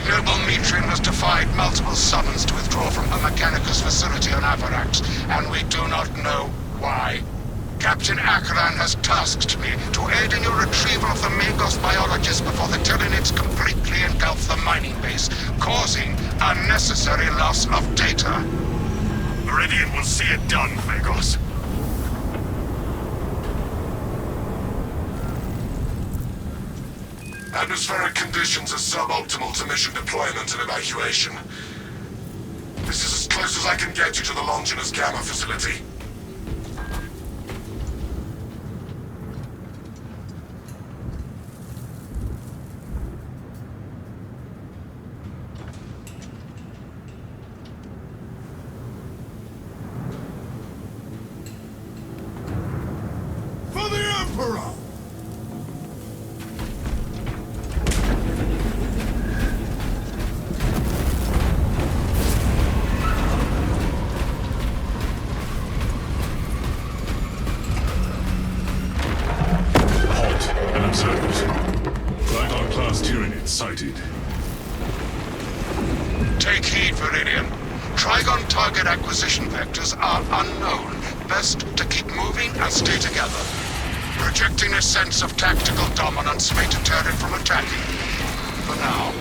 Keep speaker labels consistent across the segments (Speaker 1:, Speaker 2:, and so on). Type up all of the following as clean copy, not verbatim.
Speaker 1: Ignoble Metrian has defied multiple summons to withdraw from her Mechanicus facility on Avarax, and we do not know why. Captain Akran has tasked me to aid in your retrieval of the Magos biologists before the Tyranids completely engulf the mining base, causing unnecessary loss of data.
Speaker 2: Meridian will see it done, Magos.
Speaker 3: Atmospheric conditions are suboptimal to mission deployment and evacuation. This is as close as I can get you to the Longinus Gamma facility.
Speaker 2: For the Emperor!
Speaker 3: Sighted.
Speaker 1: Take heed, Viridian. Trigon target acquisition vectors are unknown. Best to keep moving and stay together. Projecting a sense of tactical dominance may deter it from attacking. For now.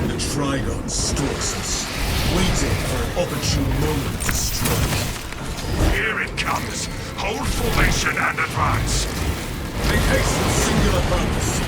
Speaker 4: The Trigon stalks us, waiting for an opportune moment to strike.
Speaker 2: Here it comes. Hold formation and advance.
Speaker 4: Make haste with singular purpose.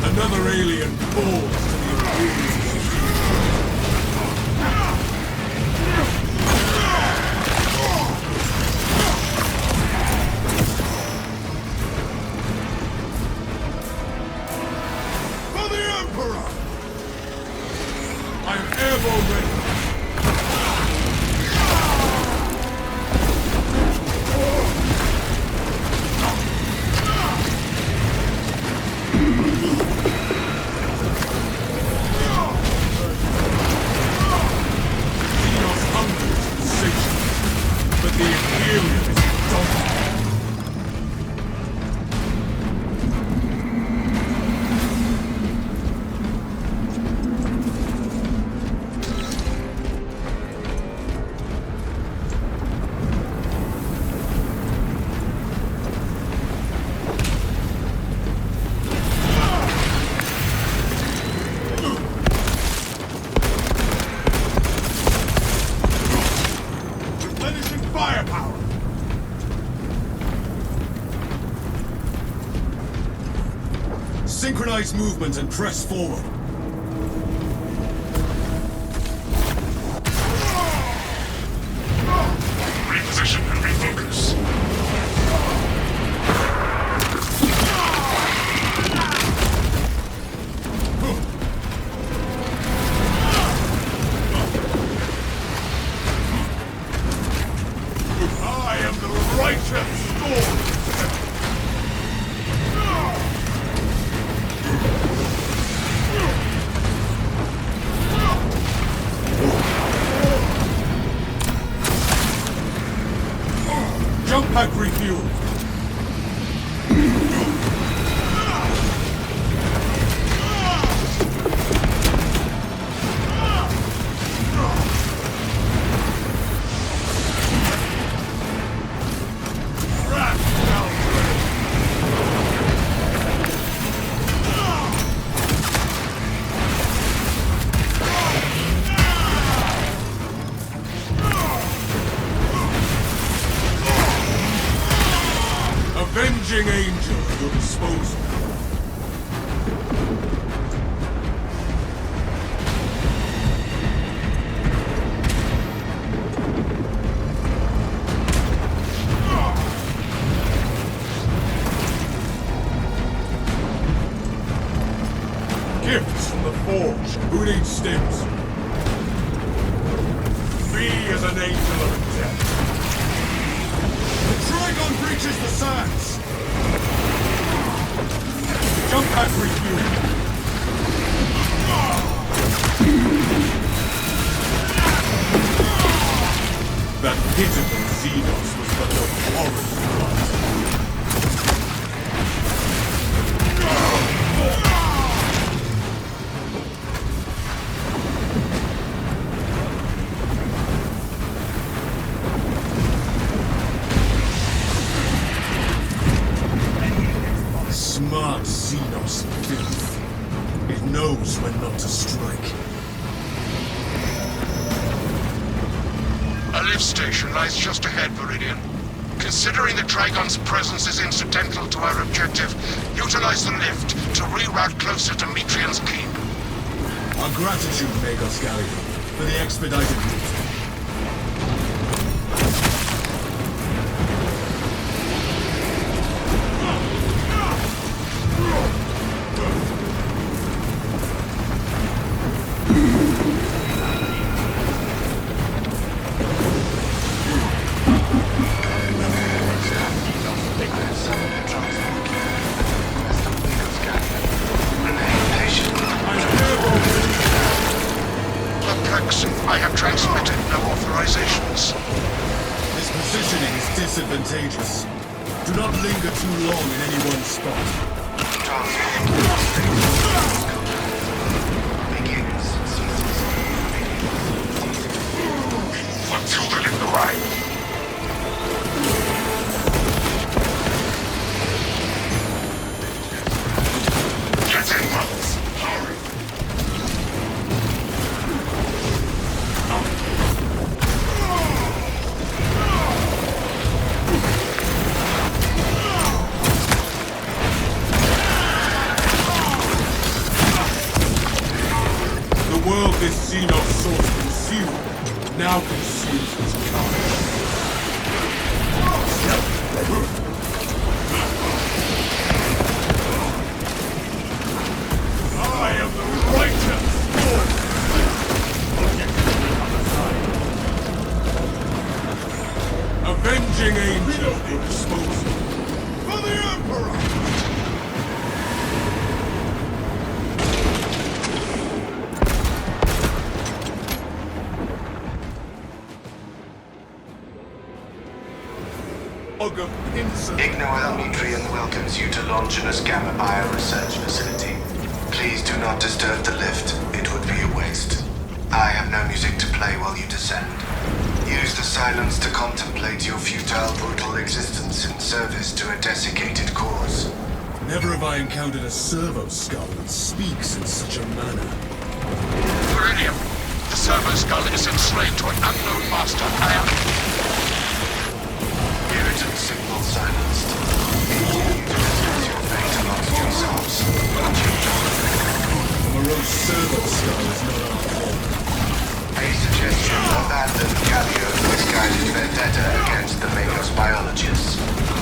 Speaker 4: Another alien falls to the Imperium.
Speaker 2: For the Emperor!
Speaker 4: I'm airborne ready. But the Imperium is dominant.
Speaker 2: Firepower!
Speaker 4: Synchronize movement and press forward.
Speaker 2: Reposition and refocus. I am the righteous storm!
Speaker 4: Jump pack refuel. Avenging angel at your disposal. Gifts from the Forge. Who needs stims? Be as an angel of death. The Trigon breaches the sands. Jump back refueling. That pitiful Xenos was but a horrid blood. Smart Xenos filth. It knows when not to strike.
Speaker 1: A lift station lies just ahead, Viridian. Considering the Trigon's presence is incidental to our objective, utilize the lift to reroute closer to Metrian's keep.
Speaker 4: Our gratitude, Magos Gallion, for the expedited route.
Speaker 1: I have transmitted no authorizations.
Speaker 4: This positioning is disadvantageous. Do not linger too long in any one spot.
Speaker 1: Children in the right. Get in, brothers. Hurry.
Speaker 4: The world this Xenos sought to consume now consumes its kind. I am the righteous Lord. Avenging angel at your disposal. For the Emperor!
Speaker 5: Ignoel welcomes you to Longinus Gamma Bio-Research Facility. Please do not disturb the lift. It would be a waste. I have no music to play while you descend. Use the silence to contemplate your futile, brutal existence in service to a desiccated cause.
Speaker 4: Never have I encountered a servo skull that speaks in such a manner.
Speaker 1: Viridian, the servo skull is enslaved to an unknown master.
Speaker 5: Irritant signal silenced. Continue to discuss your fate amongst yourselves.
Speaker 4: A morose servo skull is not our fault.
Speaker 5: A suggestion: abandon Gallio's misguided vendetta against the Magos biologists.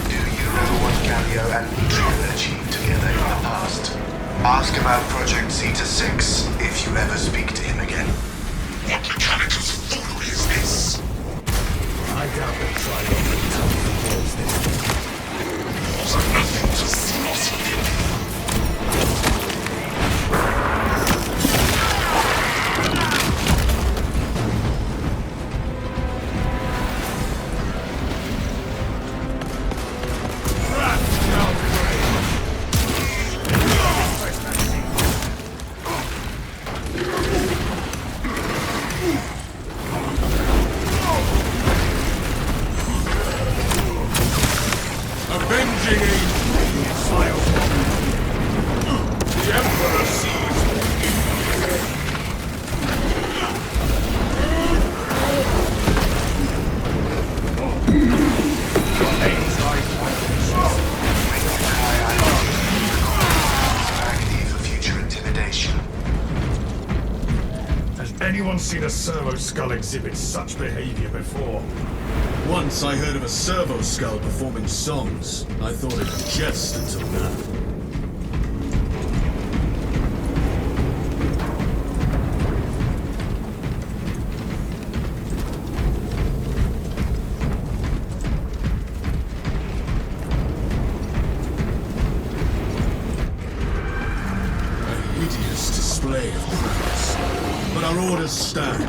Speaker 5: Do you know what Gallio and Metrian achieved together in the past? Ask about Project Zeta 6 if you ever speak to him again.
Speaker 1: What Mechanicus foolery is this?
Speaker 4: I doubt they tried on the top of the walls this
Speaker 1: So nothing to snot in.
Speaker 4: Avenging angel, fire. The Emperor sees me.
Speaker 5: Agony for future intimidation.
Speaker 2: Has anyone seen a servo skull exhibit such behavior before?
Speaker 4: Once I heard of a servo skull performing songs. I thought it a jest until now. display of prowess, but our orders stand.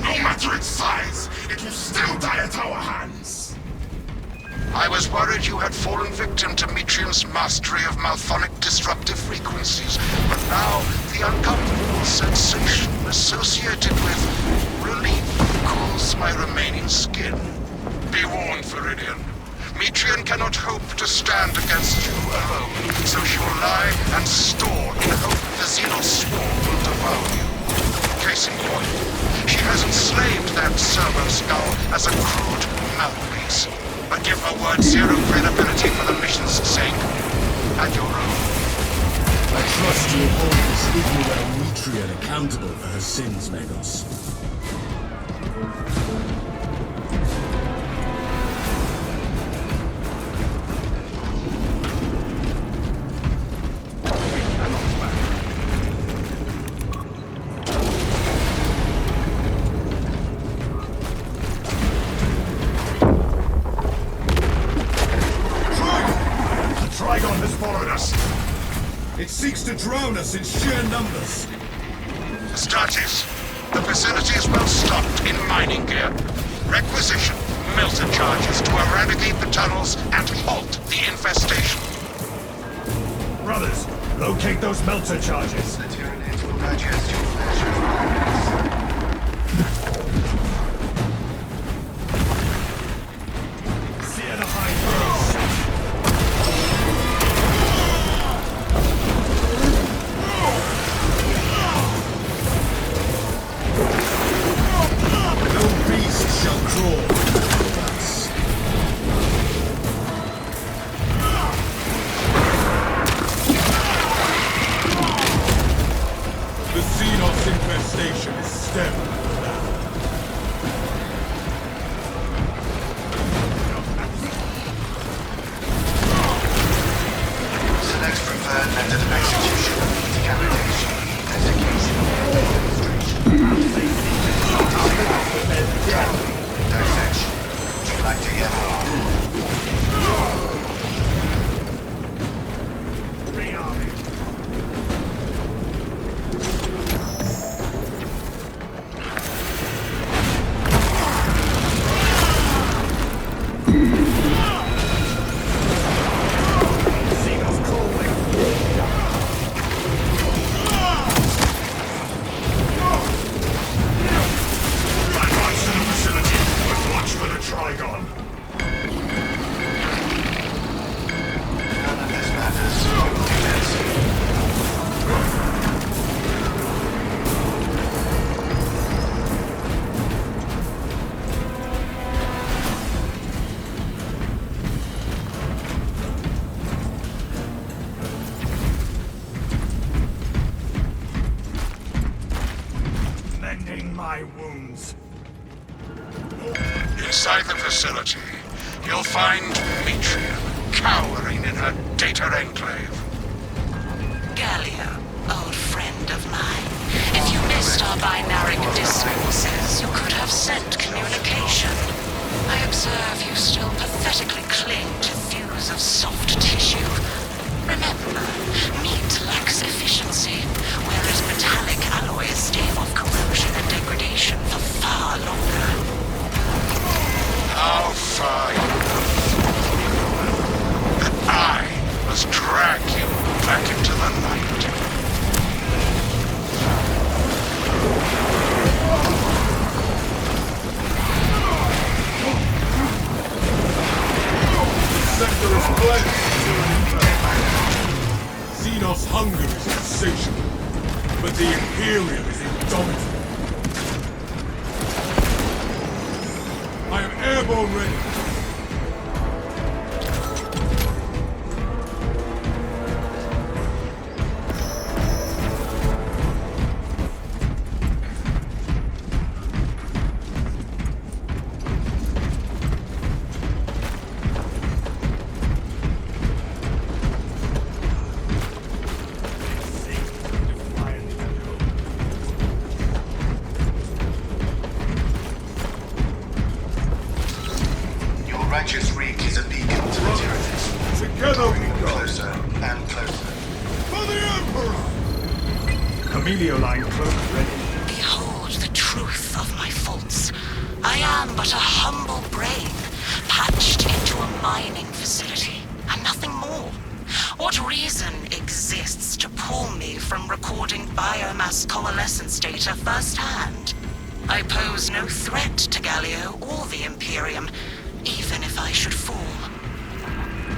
Speaker 3: No matter its size, it will still die at our hands.
Speaker 1: I was worried you had fallen victim to Metrium's mastery of malphonic disruptive frequencies, but now the uncomfortable sensation associated with relief cools my remaining skin. Be warned, Viridian. Metrium cannot hope to stand against you alone, so she will lie and store in hope the Xenos swarm will devour you. Case in point, she has enslaved that servo skull as a crude mouthpiece. But give her word zero credibility for the mission's sake. And your own.
Speaker 4: I trust you hold this ignorant Metrian accountable for her sins, Megos. It seeks to drown us in sheer numbers.
Speaker 1: Astartes, the facility is well stocked in mining gear. Requisition melter charges to eradicate the tunnels and halt the infestation.
Speaker 2: Brothers, locate those melter charges.
Speaker 5: The Tyranids will digest your flesh and bones.
Speaker 2: Sear the hide base.
Speaker 4: No beast shall crawl over us. The Xenos infestation is stemmed now.
Speaker 5: Select preferred method of execution. Decapitation, desiccation, dissection. Would you like to hear more?
Speaker 2: Rearming. Xenos crawling. Right march to the facility, but watch for the Trigon.
Speaker 5: None of this matters. We will do this.
Speaker 2: Mending my wounds.
Speaker 1: Inside the facility, you'll find Metrium cowering in her data enclave.
Speaker 6: Gallia, old friend of mine. If you missed our binaric discourses, you could have sent communication. I observe you still pathetically cling to thews of soft tissue. Remember, meat lacks efficiency, whereas metallic alloys stave off corrosion and degradation for far longer.
Speaker 1: How far you that I must drag you back into the light.
Speaker 4: The sector is cleansed. Xenos hunger is insatiable, but the Imperium is indomitable. I am airborne ready.
Speaker 5: Your righteous reek is a beacon to the Tyranids.
Speaker 4: Together we go.
Speaker 5: Closer and closer.
Speaker 4: For the Emperor!
Speaker 2: Camelio-line cloak ready.
Speaker 6: Behold the truth of my faults. I am but a humble brain, patched into a mining facility, and nothing more. What reason exists to pull me from recording biomass coalescence data firsthand? I pose no threat to Galio or the Imperium, even if I should fall.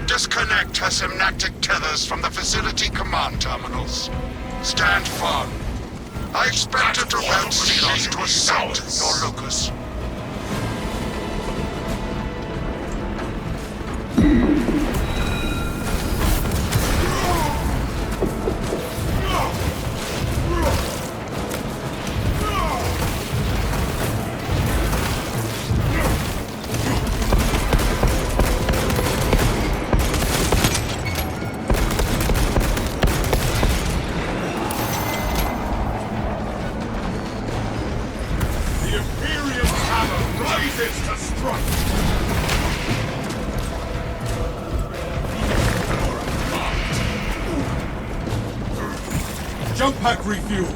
Speaker 1: Disconnect her synaptic tethers from the facility command terminals. Stand firm. I expect her to route Scythes to assault your locus.
Speaker 4: Jump pack refuel.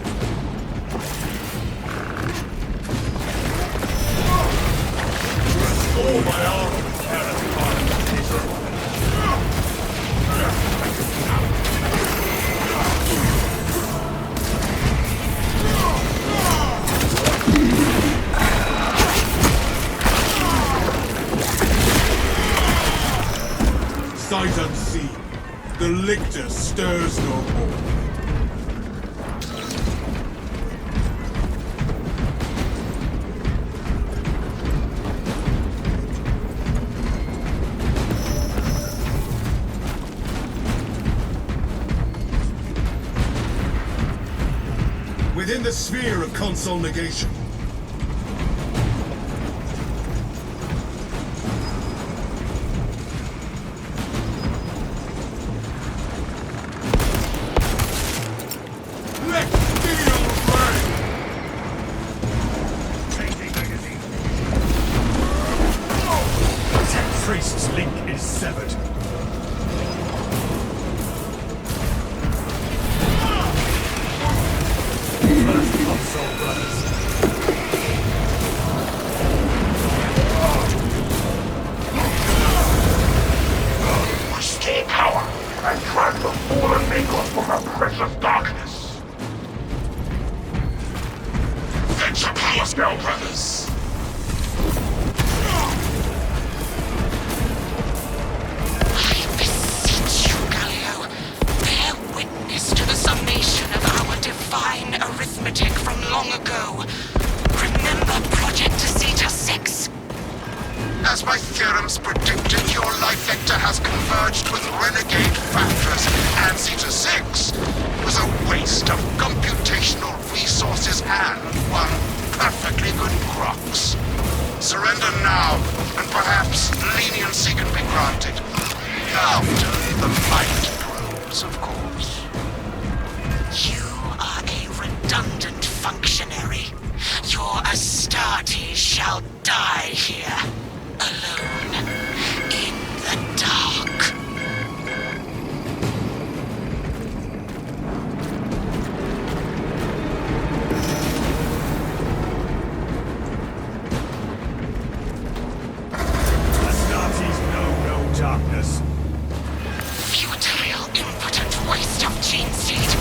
Speaker 4: Restore my armor. Sight unseen. The lictor stirs no more. Within the sphere of console negation. Let steel reign!
Speaker 2: Changing magazine. Tech-Priest's link is severed. First console brothers.
Speaker 1: Restore power and drag the fallen maker from the precious darkness. Fetch your power spell, brothers.
Speaker 6: I beseech you, Galio, bear witness to the summation of our divine arithmetic from long ago. Remember Project Zeta 6?
Speaker 1: As my theorems predicted, your life vector has converged with renegade factors, and Zeta 6 was a waste of computational resources and one perfectly good crox. Surrender now, and perhaps leniency can be granted. After the might grows, of course.
Speaker 6: You are a redundant functionary. Your Astartes shall die here, alone, in the dark.
Speaker 2: Astartes know no darkness.
Speaker 6: Futile, impotent waste of gene seed.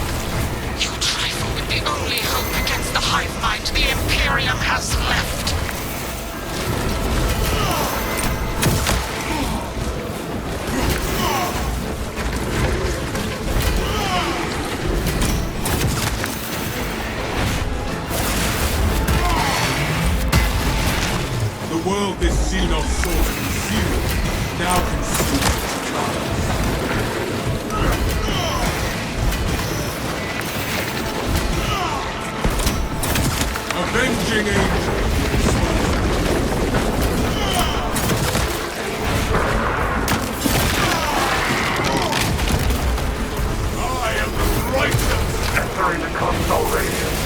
Speaker 6: You trifle with the only hope against the hive mind the Imperium has left.
Speaker 4: The world this Xenos sought concealed, now consumed its trials. Avenging angel. I am the righteous.
Speaker 1: Entering the console radius.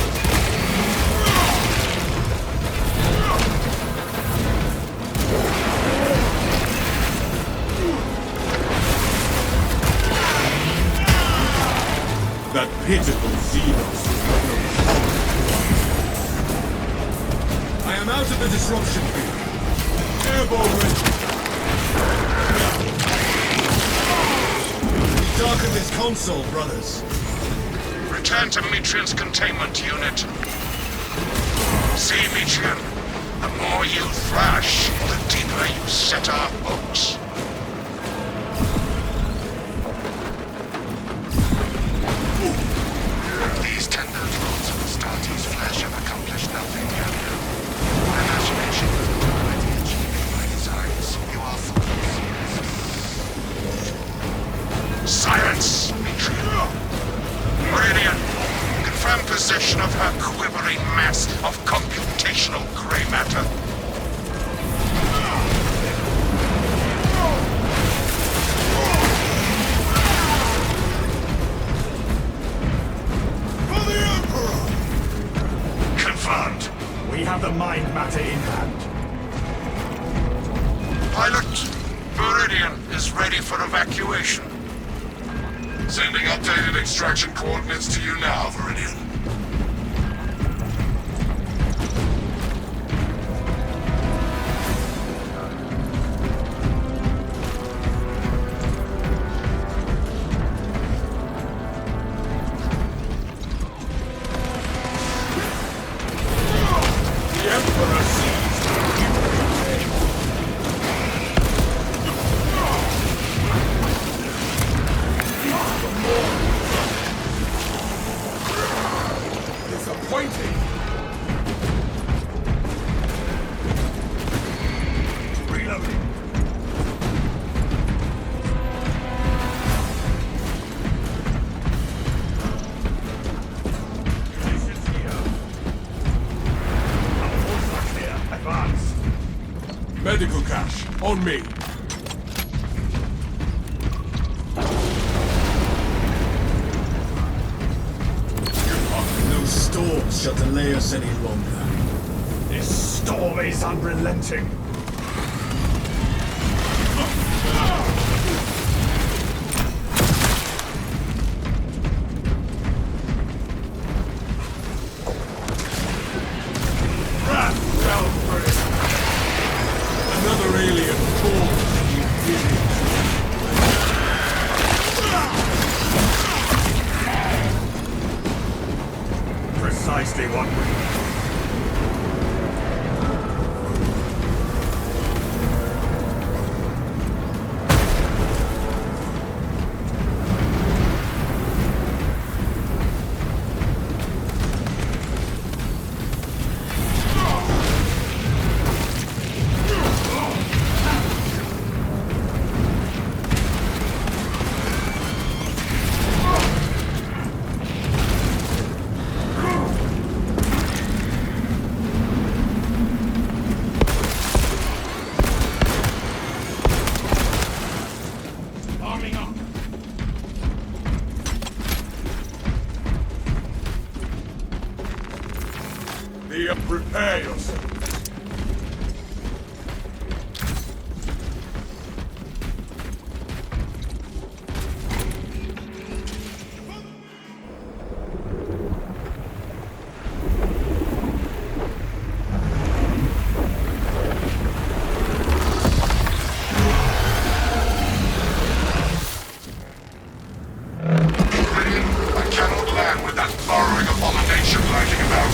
Speaker 4: That pitiful Xenos I am out of the disruption field. Airborne ready. We darken this console, brothers.
Speaker 1: Return to Metrian's containment unit. See, Metrian, the more you thrash, the deeper you set our hooks. These tender rolls of Astartes' flesh have accomplished nothing yet. My imagination is already achieving my designs. You are fools. Silence, Metrian. Meridian, confirm possession of her quivering mass of computational gray matter.
Speaker 4: For the Emperor!
Speaker 2: Confirmed. We have the mind matter in hand.
Speaker 1: Pilot, Meridian is ready for evacuation.
Speaker 3: Sending updated extraction coordinates to you now, Viridian.
Speaker 4: The Emperor sees. Disappointing. Reloading. Munitions here.
Speaker 2: Our forces are clear. Advance.
Speaker 4: Medical cache, on me. No storms shall delay us any longer.
Speaker 2: This storm is unrelenting.
Speaker 4: Wrath fell for it. Another alien born to be village.
Speaker 2: Precisely what we...
Speaker 4: Prepare yourself.
Speaker 3: I cannot land with that burrowing abomination lurking about.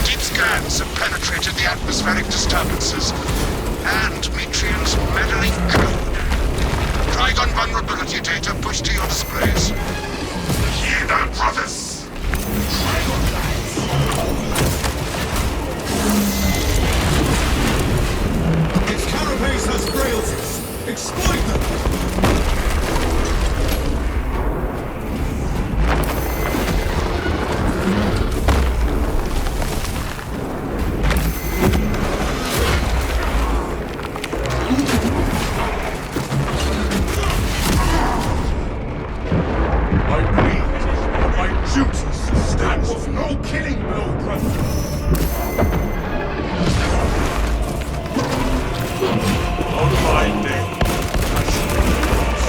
Speaker 1: Deep scans have penetrated the atmospheric disturbances and Metrian's meddling code. Trigon vulnerability data pushed to your displays.
Speaker 3: Hear that, brothers!
Speaker 4: Its carapace has frailties. Exploit them! I bleed. My duties stand. That was no killing blow, brother. On my name, I shall be yours.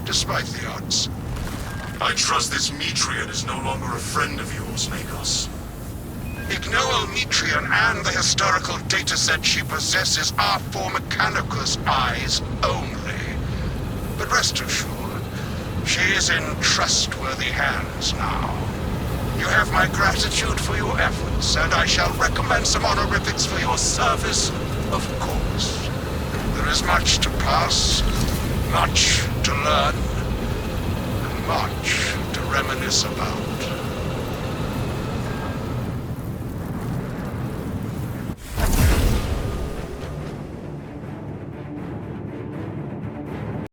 Speaker 1: despite the odds.
Speaker 3: I trust this Metreon is no longer a friend of yours, Magos.
Speaker 1: Ignore Metreon and the historical dataset she possesses are for Mechanicus eyes only. But rest assured, she is in trustworthy hands now. You have my gratitude for your efforts, and I shall recommend some honorifics for your service, of course. There is much to pass, much to learn, and much to reminisce about.